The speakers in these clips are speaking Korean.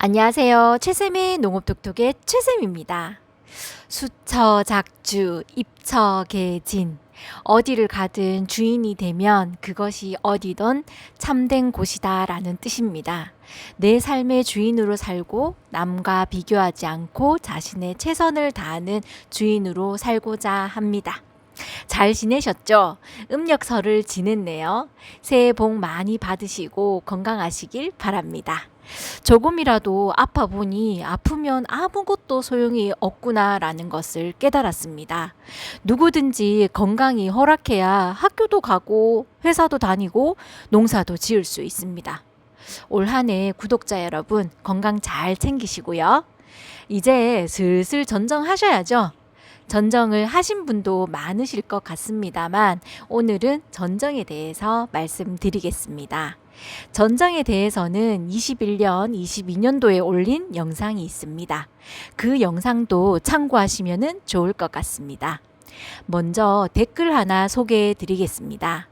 안녕하세요. 최쌤의 농업톡톡의 최쌤입니다. 수처작주, 입처계진. 어디를 가든 주인이 되면 그것이 어디든 참된 곳이다 라는 뜻입니다. 내 삶의 주인으로 살고 남과 비교하지 않고 자신의 최선을 다하는 주인으로 살고자 합니다. 잘 지내셨죠? 음력설을 지냈네요. 새해 복 많이 받으시고 건강하시길 바랍니다. 조금이라도 아파 보니 아프면 아무것도 소용이 없구나라는 것을 깨달았습니다. 누구든지 건강이 허락해야 학교도 가고 회사도 다니고 농사도 지을 수 있습니다. 올 한 해 구독자 여러분 건강 잘 챙기시고요. 이제 슬슬 전정하셔야죠. 전정을 하신 분도 많으실 것 같습니다만 오늘은 전정에 대해서 말씀드리겠습니다. 전정에 대해서는 21년, 22년도에 올린 영상이 있습니다. 그 영상도 참고하시면 좋을 것 같습니다. 먼저 댓글 하나 소개해 드리겠습니다.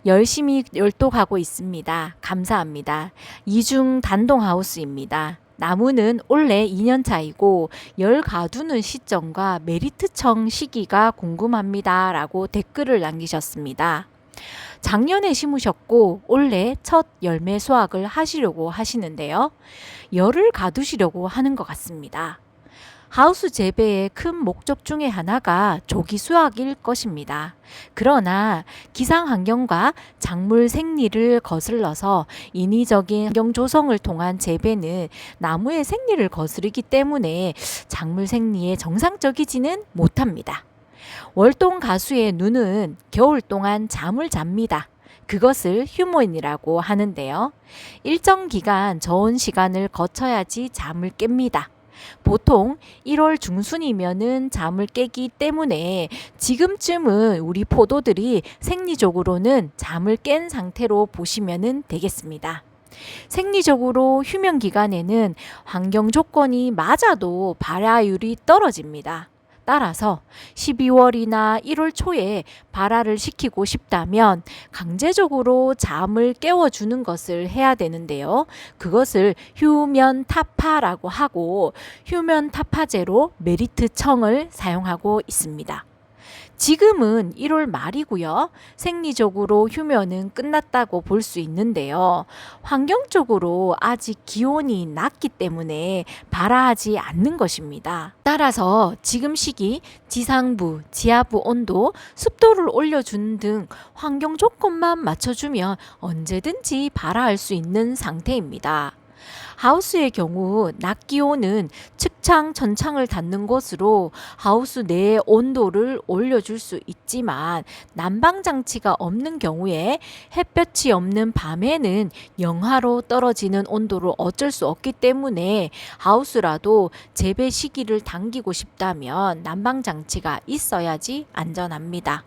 열심히 열독하고 있습니다. 감사합니다. 이중 단동하우스입니다. 나무는 올해 2년차이고 열 가두는 시점과 메리트청 시기가 궁금합니다. 라고 댓글을 남기셨습니다. 작년에 심으셨고 올해 첫 열매 수확을 하시려고 하시는데요. 열을 가두시려고 하는 것 같습니다. 하우스 재배의 큰 목적 중에 하나가 조기 수확일 것입니다. 그러나 기상 환경과 작물 생리를 거슬러서 인위적인 환경 조성을 통한 재배는 나무의 생리를 거스르기 때문에 작물 생리에 정상적이지는 못합니다. 월동 가수의 눈은 겨울 동안 잠을 잡니다. 그것을 휴무인이라고 하는데요. 일정 기간 저온 시간을 거쳐야지 잠을 깹니다. 보통 1월 중순이면은 잠을 깨기 때문에 지금쯤은 우리 포도들이 생리적으로는 잠을 깬 상태로 보시면 되겠습니다. 생리적으로 휴면 기간에는 환경 조건이 맞아도 발화율이 떨어집니다. 따라서 12월이나 1월 초에 발화를 시키고 싶다면 강제적으로 잠을 깨워주는 것을 해야 되는데요. 그것을 휴면타파라고 하고 휴면타파제로 메리트청을 사용하고 있습니다. 지금은 1월 말이고요. 생리적으로 휴면은 끝났다고 볼 수 있는데요. 환경적으로 아직 기온이 낮기 때문에 발화하지 않는 것입니다. 따라서 지금 시기 지상부, 지하부 온도, 습도를 올려주는 등 환경 조건만 맞춰주면 언제든지 발화할 수 있는 상태입니다. 하우스의 경우 낮 기온은 측창, 전창을 닫는 것으로 하우스 내의 온도를 올려줄 수 있지만 난방장치가 없는 경우에 햇볕이 없는 밤에는 영하로 떨어지는 온도를 어쩔 수 없기 때문에 하우스라도 재배 시기를 당기고 싶다면 난방장치가 있어야지 안전합니다.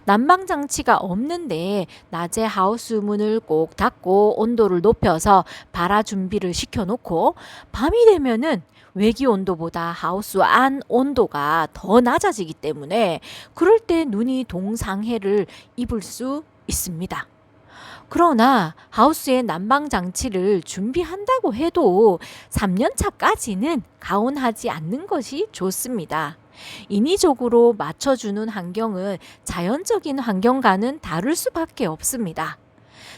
난방장치가 없는데 낮에 하우스 문을 꼭 닫고 온도를 높여서 발화 준비를 시켜놓고 밤이 되면은 외기 온도보다 하우스 안 온도가 더 낮아지기 때문에 그럴 때 눈이 동상해를 입을 수 있습니다. 그러나 하우스에 난방장치를 준비한다고 해도 3년차까지는 가온하지 않는 것이 좋습니다. 인위적으로 맞춰주는 환경은 자연적인 환경과는 다를 수밖에 없습니다.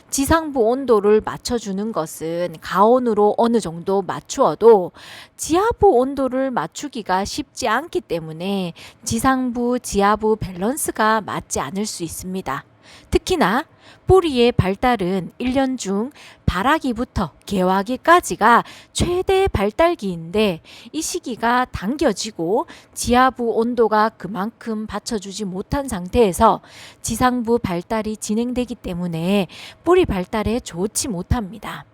지상부 온도를 맞춰주는 것은 가온으로 어느 정도 맞추어도 지하부 온도를 맞추기가 쉽지 않기 때문에 지상부, 지하부 밸런스가 맞지 않을 수 있습니다. 특히나 뿌리의 발달은 1년 중 발화기부터 개화기까지가 최대 발달기인데 이 시기가 당겨지고 지하부 온도가 그만큼 받쳐주지 못한 상태에서 지상부 발달이 진행되기 때문에 뿌리 발달에 좋지 못합니다.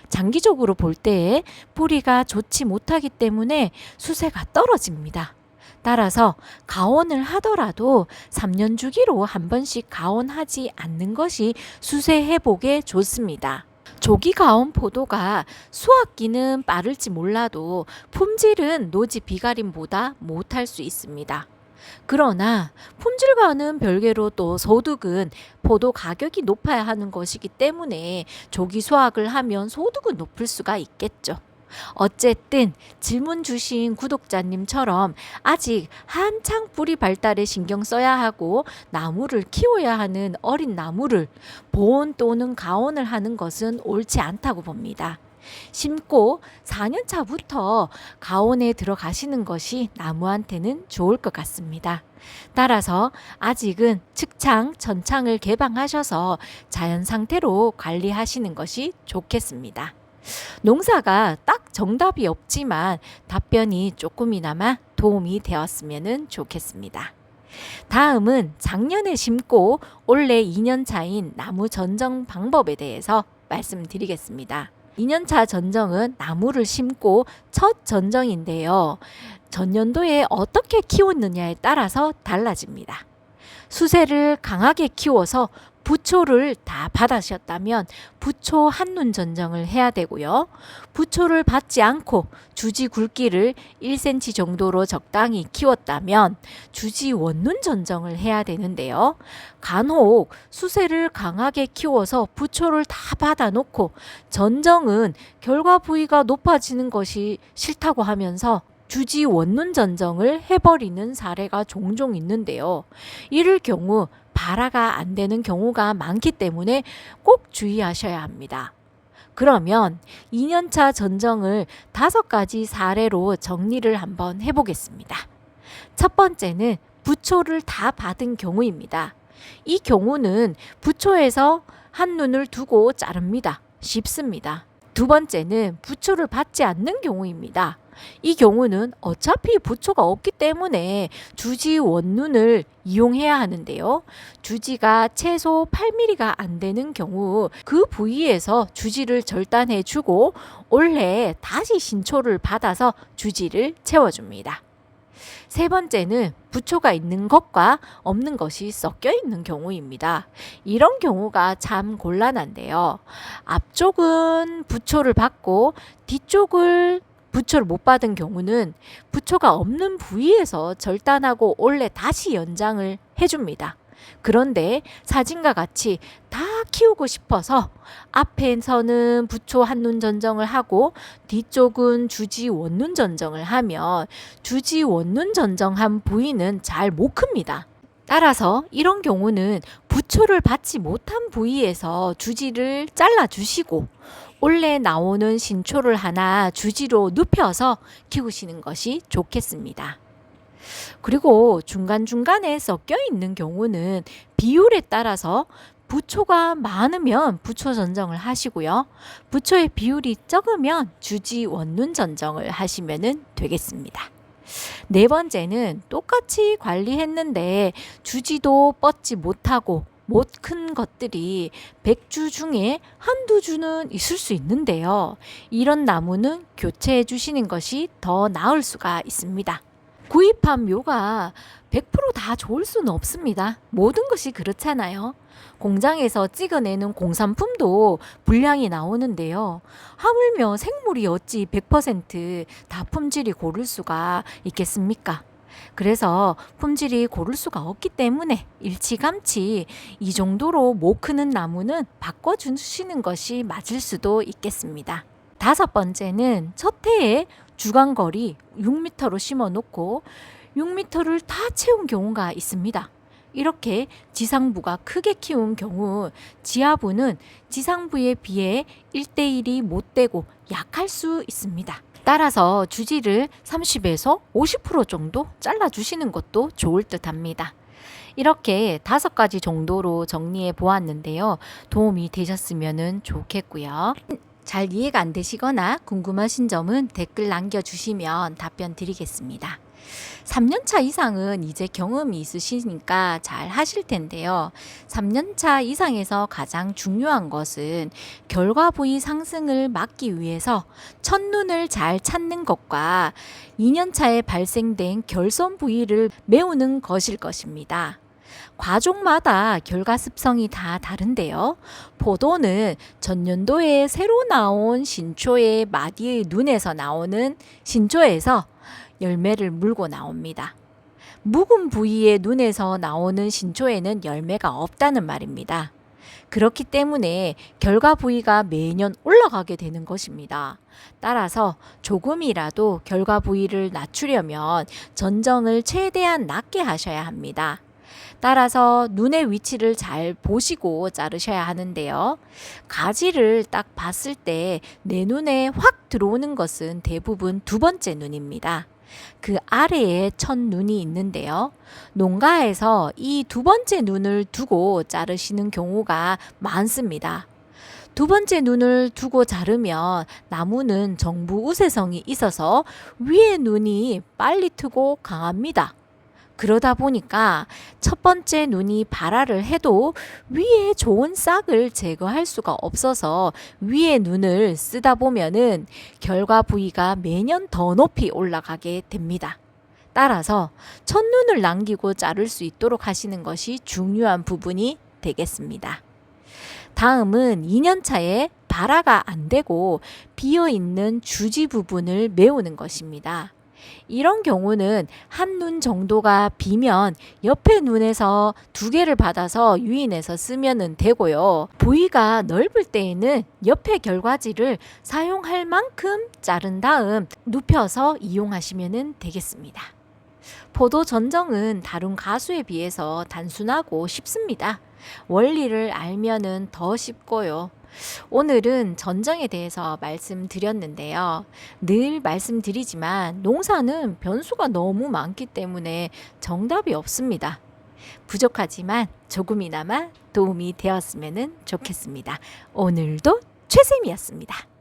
장기적으로 볼 때 뿌리가 좋지 못하기 때문에 수세가 떨어집니다. 따라서 가온을 하더라도 3년 주기로 한 번씩 가온하지 않는 것이 수세 회복에 좋습니다. 조기 가온 포도가 수확기는 빠를지 몰라도 품질은 노지 비가림보다 못할 수 있습니다. 그러나 품질과는 별개로 또 소득은 포도 가격이 높아야 하는 것이기 때문에 조기 수확을 하면 소득은 높을 수가 있겠죠. 어쨌든 질문 주신 구독자님처럼 아직 한창 뿌리 발달에 신경 써야 하고 나무를 키워야 하는 어린 나무를 보온 또는 가온을 하는 것은 옳지 않다고 봅니다. 심고 4년 차부터 가온에 들어가시는 것이 나무한테는 좋을 것 같습니다. 따라서 아직은 측창, 전창을 개방하셔서 자연 상태로 관리하시는 것이 좋겠습니다. 농사가 딱 정답이 없지만 답변이 조금이나마 도움이 되었으면 좋겠습니다. 다음은 작년에 심고 올해 2년 차인 나무 전정 방법에 대해서 말씀드리겠습니다. 2년차 전정은 나무를 심고 첫 전정인데요. 전년도에 어떻게 키웠느냐에 따라서 달라집니다. 수세를 강하게 키워서 부초를 다 받으셨다면 부초 한눈 전정을 해야 되고요. 부초를 받지 않고 주지 굵기를 1cm 정도로 적당히 키웠다면 주지 원눈 전정을 해야 되는데요. 간혹 수세를 강하게 키워서 부초를 다 받아놓고 전정은 결과 부위가 높아지는 것이 싫다고 하면서 주지 원눈 전정을 해버리는 사례가 종종 있는데요. 이럴 경우 발화가 안 되는 경우가 많기 때문에 꼭 주의하셔야 합니다. 그러면 2년차 전정을 5가지 사례로 정리를 한번 해보겠습니다. 첫 번째는 부초를 다 받은 경우입니다. 이 경우는 부초에서 한눈을 두고 자릅니다. 쉽습니다. 두 번째는 부초를 받지 않는 경우입니다. 이 경우는 어차피 부초가 없기 때문에 주지 원눈을 이용해야 하는데요. 주지가 최소 8mm가 안 되는 경우 그 부위에서 주지를 절단해 주고 올해 다시 신초를 받아서 주지를 채워줍니다. 세 번째는 부초가 있는 것과 없는 것이 섞여 있는 경우입니다. 이런 경우가 참 곤란한데요. 앞쪽은 부초를 받고 뒤쪽을 부초를 못 받은 경우는 부초가 없는 부위에서 절단하고 올해 다시 연장을 해줍니다. 그런데 사진과 같이 다 키우고 싶어서 앞에서는 부초 한눈 전정을 하고 뒤쪽은 주지 원눈 전정을 하면 주지 원눈 전정한 부위는 잘 못 큽니다. 따라서 이런 경우는 부초를 받지 못한 부위에서 주지를 잘라주시고 올해 나오는 신초를 하나 주지로 눕혀서 키우시는 것이 좋겠습니다. 그리고 중간중간에 섞여 있는 경우는 비율에 따라서 부초가 많으면 부초 전정을 하시고요. 부초의 비율이 적으면 주지 원눈 전정을 하시면 되겠습니다. 네 번째는 똑같이 관리했는데 주지도 뻗지 못하고 못 큰 것들이 100주 중에 한두 주는 있을 수 있는데요. 이런 나무는 교체해 주시는 것이 더 나을 수가 있습니다. 구입한 묘가 100%다 좋을 수는 없습니다. 모든 것이 그렇잖아요. 공장에서 찍어내는 공산품도 불량이 나오는데요. 하물며 생물이 어찌 100%다 품질이 고를 수가 있겠습니까? 그래서 품질이 고를 수가 없기 때문에 일찌감치 이 정도로 못 크는 나무는 바꿔주시는 것이 맞을 수도 있겠습니다. 다섯 번째는 첫 해에 주간거리 6m로 심어 놓고 6m를 다 채운 경우가 있습니다. 이렇게 지상부가 크게 키운 경우 지하부는 지상부에 비해 1:1이 못 되고 약할 수 있습니다. 따라서 주지를 30에서 50% 정도 잘라주시는 것도 좋을 듯 합니다. 이렇게 5가지 정도로 정리해 보았는데요. 도움이 되셨으면 좋겠고요. 잘 이해가 안 되시거나 궁금하신 점은 댓글 남겨주시면 답변 드리겠습니다. 3년차 이상은 이제 경험이 있으시니까 잘 하실 텐데요. 3년차 이상에서 가장 중요한 것은 결과 부위 상승을 막기 위해서 첫눈을 잘 찾는 것과 2년차에 발생된 결손 부위를 메우는 것일 것입니다. 과종마다 결과 습성이 다 다른데요. 포도는 전년도에 새로 나온 신초의 마디의 눈에서 나오는 신초에서 열매를 물고 나옵니다. 묵은 부위의 눈에서 나오는 신초에는 열매가 없다는 말입니다. 그렇기 때문에 결과 부위가 매년 올라가게 되는 것입니다. 따라서 조금이라도 결과 부위를 낮추려면 전정을 최대한 낮게 하셔야 합니다. 따라서 눈의 위치를 잘 보시고 자르셔야 하는데요. 가지를 딱 봤을 때 내 눈에 확 들어오는 것은 대부분 두 번째 눈입니다. 그 아래에 첫 눈이 있는데요. 농가에서 이 두 번째 눈을 두고 자르시는 경우가 많습니다. 두 번째 눈을 두고 자르면 나무는 정부 우세성이 있어서 위에 눈이 빨리 트고 강합니다. 그러다 보니까 첫 번째 눈이 발화를 해도 위에 좋은 싹을 제거할 수가 없어서 위에 눈을 쓰다 보면은 결과 부위가 매년 더 높이 올라가게 됩니다. 따라서 첫눈을 남기고 자를 수 있도록 하시는 것이 중요한 부분이 되겠습니다. 다음은 2년차에 발화가 안 되고 비어있는 주지 부분을 메우는 것입니다. 이런 경우는 한 눈 정도가 비면 옆에 눈에서 두 개를 받아서 유인해서 쓰면 되고요. 부위가 넓을 때에는 옆에 결과지를 사용할 만큼 자른 다음 눕혀서 이용하시면 되겠습니다. 포도 전정은 다른 가수에 비해서 단순하고 쉽습니다. 원리를 알면은 더 쉽고요. 오늘은 전정에 대해서 말씀드렸는데요. 늘 말씀드리지만 농사는 변수가 너무 많기 때문에 정답이 없습니다. 부족하지만 조금이나마 도움이 되었으면 좋겠습니다. 오늘도 최쌤이었습니다.